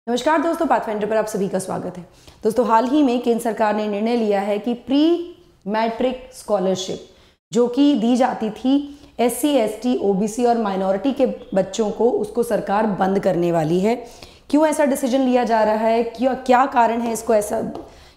नमस्कार दोस्तों, पाथफाइंडर पर आप सभी का स्वागत है। दोस्तों, हाल ही में केंद्र सरकार ने निर्णय लिया है कि प्री मैट्रिक स्कॉलरशिप जो कि दी जाती थी SC, ST, OBC और माइनॉरिटी के बच्चों को, उसको सरकार बंद करने वाली है। क्यों ऐसा डिसीजन लिया जा रहा है, क्या कारण है इसको ऐसा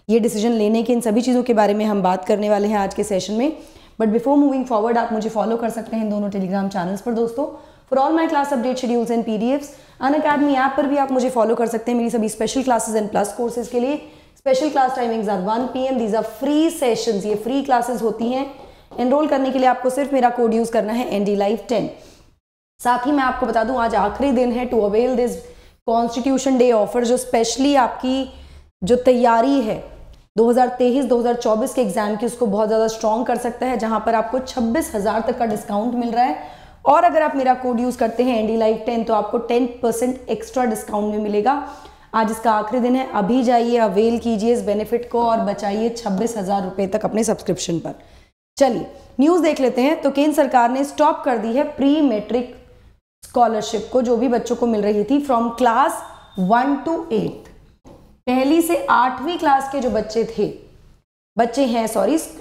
ये डिसीजन लेने के, इन सभी चीज़ों के बारे में हम बात करने वाले हैं आज के सेशन में। बट बिफोर मूविंग फॉरवर्ड, आप मुझे फॉलो कर सकते हैं इन दोनों टेलीग्राम चैनल्स पर दोस्तों। For all my class update schedules and PDFs, Unacademy app पर भी आप मुझे फॉलो कर सकते हैं मेरी सभी special classes and plus courses के लिए। Special class timings are 1 PM, these are free sessions, ये फ्री क्लासेस होती हैं। एनरोल करने के लिए आपको सिर्फ मेरा कोड यूज करना है NDLive10। साथ ही मैं आपको बता दूं, आज आखिरी दिन है to avail this constitution day offer, जो स्पेशली आपकी जो तैयारी है 2023-2024 के एग्जाम की, उसको बहुत ज़्यादा स्ट्रॉन्ग कर सकता है, जहां पर आपको 26,000 तक का डिस्काउंट मिल रहा है। और अगर आप मेरा कोड यूज़ करते हैं NDLive10 तो आपको 10% एक्स्ट्रा डिस्काउंट में मिलेगा। आज इसका आखिरी दिन है, अभी जाइए, अवेल कीजिए इस बेनिफिट को और बचाइए 26,000 रुपये तक अपने सब्सक्रिप्शन पर। चलिए न्यूज़ देख लेते हैं। तो केंद्र सरकार ने स्टॉप कर दी है प्री मैट्रिक स्कॉलरशिप को, जो भी बच्चों को मिल रही थी फ्रॉम क्लास 1 to 8। पहली से 8वीं क्लास के जो बच्चे हैं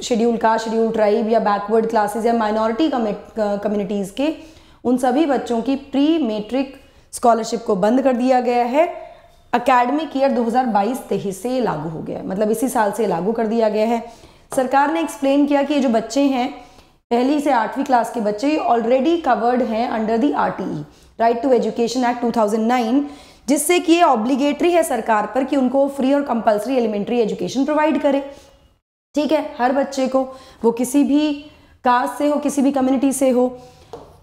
शेड्यूल कास्ट, शेड्यूल ट्राइब या बैकवर्ड क्लासेस या माइनॉरिटी कम्युनिटीज़ के, उन सभी बच्चों की प्री मैट्रिक स्कॉलरशिप को बंद कर दिया गया है। एकेडमिक ईयर 2022-23 से लागू हो गया है, मतलब इसी साल से लागू कर दिया गया है। सरकार ने एक्सप्लेन किया कि ये जो बच्चे हैं पहली से 8वीं क्लास के बच्चे ऑलरेडी कवर्ड हैं under the RTE, right to education act 2009, जिससे कि ये ऑब्लिगेटरी है सरकार पर कि उनको फ्री और कंपलसरी एलिमेंट्री एजुकेशन प्रोवाइड करे। ठीक है, हर बच्चे को, वो किसी भी कास्ट से हो, किसी भी कम्युनिटी से हो।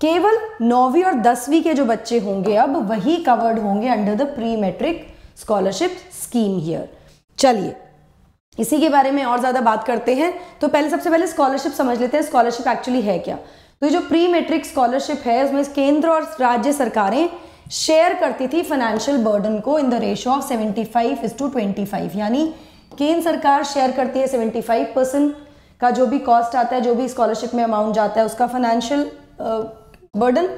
केवल 9वीं और 10वीं के जो बच्चे होंगे अब वही कवर्ड होंगे under the pre matric scholarship scheme here. चलिए इसी के बारे में और ज़्यादा बात करते हैं। तो सबसे पहले स्कॉलरशिप समझ लेते हैं, स्कॉलरशिप एक्चुअली है क्या। तो ये जो प्री मैट्रिक स्कॉलरशिप है, उसमें केंद्र और राज्य सरकारें शेयर करती थी फाइनेंशियल बर्डन को इन द रेशियो ऑफ 75:25, यानी केंद्र सरकार शेयर करती है 75% का जो भी कॉस्ट आता है, जो भी स्कॉलरशिप में अमाउंट जाता है उसका फाइनेंशियल बर्डन,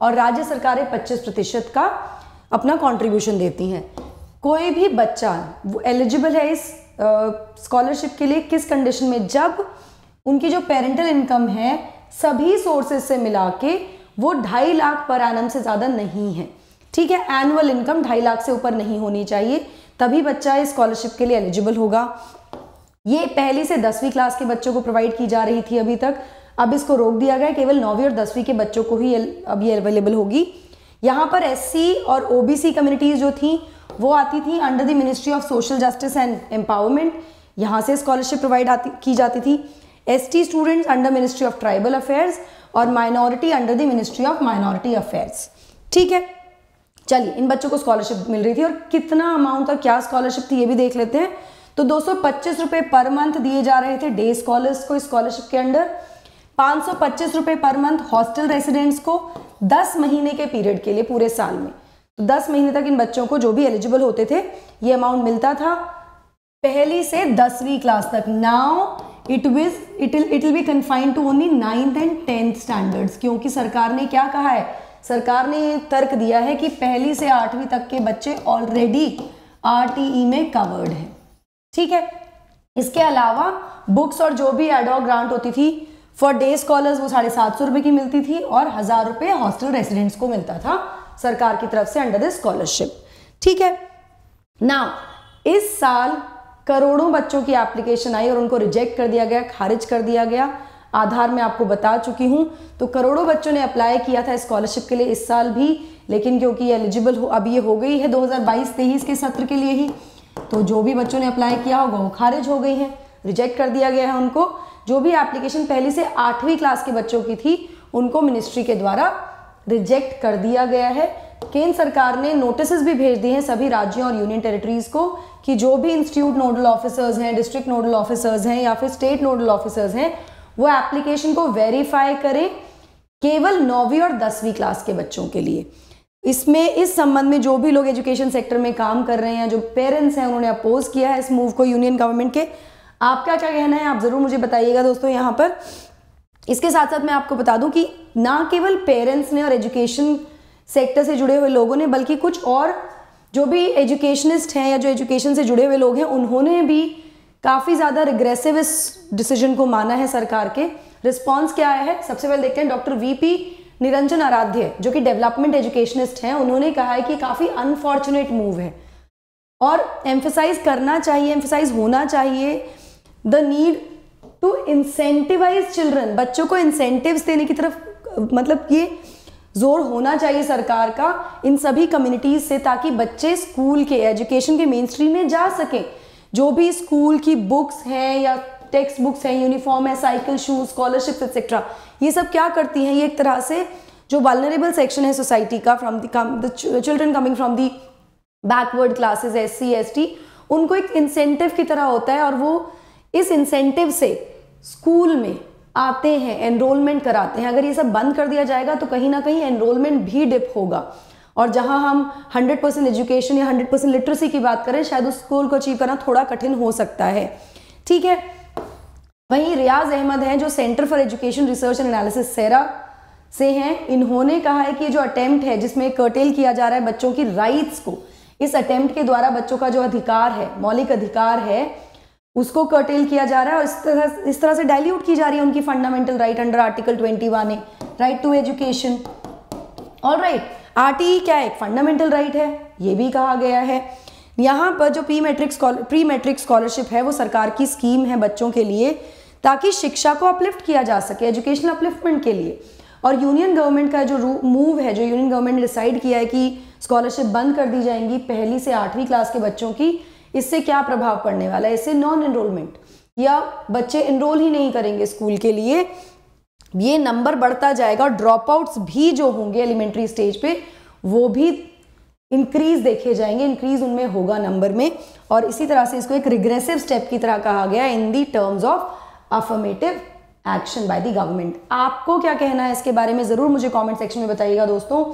और राज्य सरकारें 25% का अपना कंट्रीब्यूशन देती हैं। कोई भी बच्चा वो एलिजिबल है इस स्कॉलरशिप के लिए किस कंडीशन में, जब उनकी जो पेरेंटल इनकम है सभी सोर्सेज से मिला के वो 2.5 लाख पर एनम से ज़्यादा नहीं है। ठीक है, एनुअल इनकम 2.5 लाख से ऊपर नहीं होनी चाहिए, तभी बच्चा इस स्कॉलरशिप के लिए एलिजिबल होगा। ये पहली से 10वीं क्लास के बच्चों को प्रोवाइड की जा रही थी अभी तक, अब इसको रोक दिया गया, केवल 9वीं और 10वीं के बच्चों को ही अब ये अवेलेबल होगी। यहाँ पर SC और OBC कम्युनिटीज़ जो थी वो आती थी under the ministry of social justice and empowerment, यहाँ से स्कॉलरशिप प्रोवाइड की जाती थी। ST students under ministry of tribal affairs और minority under the ministry of minority affairs. ठीक है, चलिए इन बच्चों को स्कॉलरशिप मिल रही थी, और कितना अमाउंट और क्या स्कॉलरशिप थी ये भी देख लेते हैं। तो 225 रुपये पर मंथ दिए जा रहे थे डे स्कॉलर्स को स्कॉलरशिप के अंडर, 525 रुपये पर मंथ हॉस्टल रेसिडेंट्स को 10 महीने के पीरियड के लिए पूरे साल में। तो 10 महीने तक इन बच्चों को जो भी एलिजिबल होते थे ये अमाउंट मिलता था पहली से 10वीं क्लास तक। Now it will be confined to only 9th and 10th standards, क्योंकि सरकार ने क्या कहा है, सरकार ने तर्क दिया है कि पहली से 8वीं तक के बच्चे ऑलरेडी RTE में कवर्ड हैं। ठीक है, इसके अलावा बुक्स और जो भी एडॉक ग्रांट होती थी फॉर डे स्कॉलर्स वो 750 रुपये की मिलती थी, और 1000 रुपये हॉस्टल रेसिडेंट्स को मिलता था सरकार की तरफ से अंडर दिस स्कॉलरशिप। ठीक है, नाउ इस साल करोड़ों बच्चों की एप्लीकेशन आई और उनको रिजेक्ट कर दिया गया, खारिज कर दिया गया। आधार में आपको बता चुकी हूँ। तो करोड़ों बच्चों ने अप्लाई किया था स्कॉलरशिप के लिए इस साल भी, लेकिन क्योंकि एलिजिबल अब ये हो गई है 2022-23 के सत्र के लिए ही, तो जो भी बच्चों ने अप्लाई किया होगा वो खारिज हो गई हैं, रिजेक्ट कर दिया गया है उनको। जो भी एप्लीकेशन पहली से 8वीं क्लास के बच्चों की थी उनको मिनिस्ट्री के द्वारा रिजेक्ट कर दिया गया है। केंद्र सरकार ने नोटिस भी भेज दिए हैं सभी राज्यों और यूनियन टेरिटरीज को कि जो भी इंस्टीट्यूट नोडल ऑफिसर्स हैं, डिस्ट्रिक्ट नोडल ऑफिसर्स हैं या फिर स्टेट नोडल ऑफिसर्स हैं, वो एप्लीकेशन को वेरीफाई करें केवल 9वीं और 10वीं क्लास के बच्चों के लिए। इस संबंध में जो भी लोग एजुकेशन सेक्टर में काम कर रहे हैं, जो पेरेंट्स हैं, उन्होंने अपोज किया है इस मूव को यूनियन गवर्नमेंट के। आपका क्या कहना है, आप जरूर मुझे बताइएगा दोस्तों यहाँ पर। इसके साथ साथ मैं आपको बता दूं कि ना केवल पेरेंट्स ने और एजुकेशन सेक्टर से जुड़े हुए लोगों ने, बल्कि कुछ और जो भी एजुकेशनिस्ट हैं या जो एजुकेशन से जुड़े हुए लोग हैं, उन्होंने भी काफ़ी ज़्यादा रिग्रेसिव इस डिसीजन को माना है सरकार के। रिस्पॉन्स क्या आया है, सबसे पहले देखते हैं। डॉक्टर वीपी निरंजन आराध्य जो कि डेवलपमेंट एजुकेशनिस्ट हैं, उन्होंने कहा है कि काफ़ी अनफॉर्चुनेट मूव है और एम्फेसाइज करना चाहिए, एम्फेसाइज होना चाहिए the need to incentivise children. बच्चों को इंसेंटिव्स देने की तरफ मतलब ये जोर होना चाहिए सरकार का इन सभी कम्युनिटीज से, ताकि बच्चे स्कूल के एजुकेशन के मेन स्ट्रीम में जा सकें। जो भी स्कूल की बुक्स हैं या टेक्स्ट बुक्स हैं, यूनिफॉर्म है, साइकिल, शूज, स्कॉलरशिप एक्सेट्रा, ये सब क्या करती हैं, ये एक तरह से जो वल्नरेबल सेक्शन है सोसाइटी का, from the children coming from the backward classes, SC ST, उनको एक इंसेंटिव की तरह होता है और वो इस इंसेंटिव से स्कूल में आते हैं, एनरोलमेंट कराते हैं। अगर ये सब बंद कर दिया जाएगा तो कहीं ना कहीं एनरोलमेंट भी डिप होगा और जहां हम 100% एजुकेशन या 100% लिटरेसी की बात करें, शायद उस गोल को अचीव करना थोड़ा कठिन हो सकता है। ठीक है, वहीं रियाज अहमद हैं जो centre for education research and analysis CERA से हैं। इन्होंने कहा है कि जो अटेम्प्ट है जिसमें कर्टेल किया जा रहा है बच्चों की राइट्स को, इस अटेम्प्ट के द्वारा बच्चों का जो अधिकार है, मौलिक अधिकार है, उसको कर्टेल किया जा रहा है और इस तरह से डाइल्यूट की जा रही है उनकी fundamental right under article 21A, right to education. Alright, RTE क्या है, एक फंडामेंटल राइट है, ये भी कहा गया है। यहाँ पर जो प्री मैट्रिक स्कॉलरशिप है वो सरकार की स्कीम है बच्चों के लिए, ताकि शिक्षा को अपलिफ्ट किया जा सके, एजुकेशनल अपलिफ्टमेंट के लिए। और यूनियन गवर्नमेंट का जो मूव है, जो यूनियन गवर्नमेंट ने डिसाइड किया है कि स्कॉलरशिप बंद कर दी जाएंगी 1ली से 8वीं क्लास के बच्चों की, इससे क्या प्रभाव पड़ने वाला है, इससे नॉन एनरोलमेंट या बच्चे एनरोल ही नहीं करेंगे स्कूल के लिए, ये नंबर बढ़ता जाएगा और ड्रॉप आउट्स भी जो होंगे एलिमेंट्री स्टेज पे वो भी इंक्रीज देखे जाएंगे, इंक्रीज उनमें होगा नंबर में। और इसी तरह से इसको एक रिग्रेसिव स्टेप की तरह कहा गया in the terms of affirmative action by the government. आपको क्या कहना है इसके बारे में जरूर मुझे कमेंट सेक्शन में बताइएगा दोस्तों।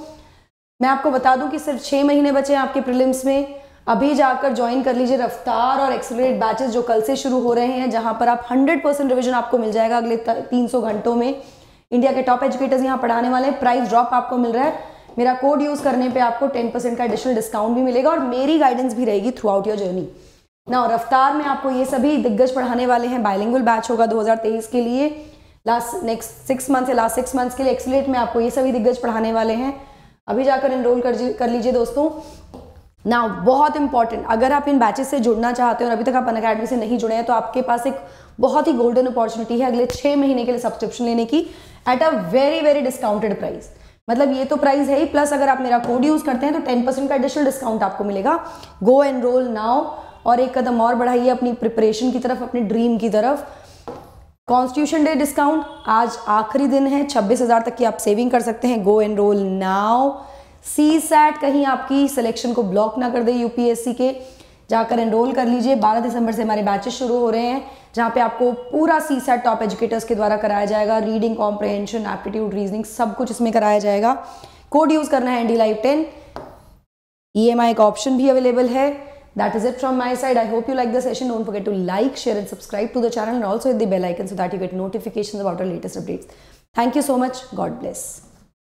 मैं आपको बता दूं कि सिर्फ 6 महीने बचे हैं आपके प्रीलिम्स में। अभी जाकर ज्वाइन कर लीजिए रफ्तार और एक्सेलरेट बैचेस जो कल से शुरू हो रहे हैं, जहां पर आप 100% रिवीजन आपको मिल जाएगा अगले 300 घंटों में। इंडिया के टॉप एजुकेटर्स यहाँ पढ़ाने वाले हैं, प्राइस ड्रॉप आपको मिल रहा है। मेरा कोड यूज करने पे आपको 10% का एडिशनल डिस्काउंट भी मिलेगा और मेरी गाइडेंस भी रहेगी थ्रू आउट योर जर्नी। ना रफ्तार में आपको ये सभी दिग्गज पढ़ाने वाले हैं, बाइलिंगुअल बैच होगा 2023 के लिए, नेक्स्ट 6 मंथ या लास्ट 6 मंथ्स के लिए। एक्सेलरेट में आपको ये सभी दिग्गज पढ़ाने वाले हैं, अभी जाकर एनरोल कर लीजिए दोस्तों। ना बहुत इंपॉर्टेंट, अगर आप इन बैचेस से जुड़ना चाहते हैं और अभी तक आप अनअकैडमी से नहीं जुड़े हैं तो आपके पास एक बहुत ही गोल्डन अपॉर्चुनिटी है अगले 6 महीने के लिए सब्सक्रिप्शन लेने की at a very very discounted price. मतलब ये तो प्राइस है ही, प्लस अगर आप मेरा कोड यूज करते हैं तो 10% का एडिशनल डिस्काउंट आपको मिलेगा। गो एनरोल नाउ और एक कदम और बढ़ाइए अपनी प्रिपरेशन की तरफ, अपने ड्रीम की तरफ। कॉन्स्टिट्यूशन डे डिस्काउंट आज आखिरी दिन है, 26,000 तक की आप सेविंग कर सकते हैं। गो एनरोल नाउ। CSAT कहीं आपकी सिलेक्शन को ब्लॉक ना कर दे UPSC के, जाकर एनरोल कर लीजिए। 12 दिसंबर से हमारे बैचेस शुरू हो रहे हैं जहाँ पे आपको पूरा CSAT टॉप एजुकेटर्स के द्वारा कराया जाएगा। रीडिंग, कॉम्प्रहेंशन, एप्टीट्यूड, रीजनिंग सब कुछ इसमें कराया जाएगा। कोड यूज करना है NDLive10। EMI का ऑप्शन भी अवेलेबल है। That is it from my side. I hope you like the session. Don't forget to like, share and subscribe to the channel and also hit the bell icon so that you get notifications about our latest updates. Thank you so much. God bless.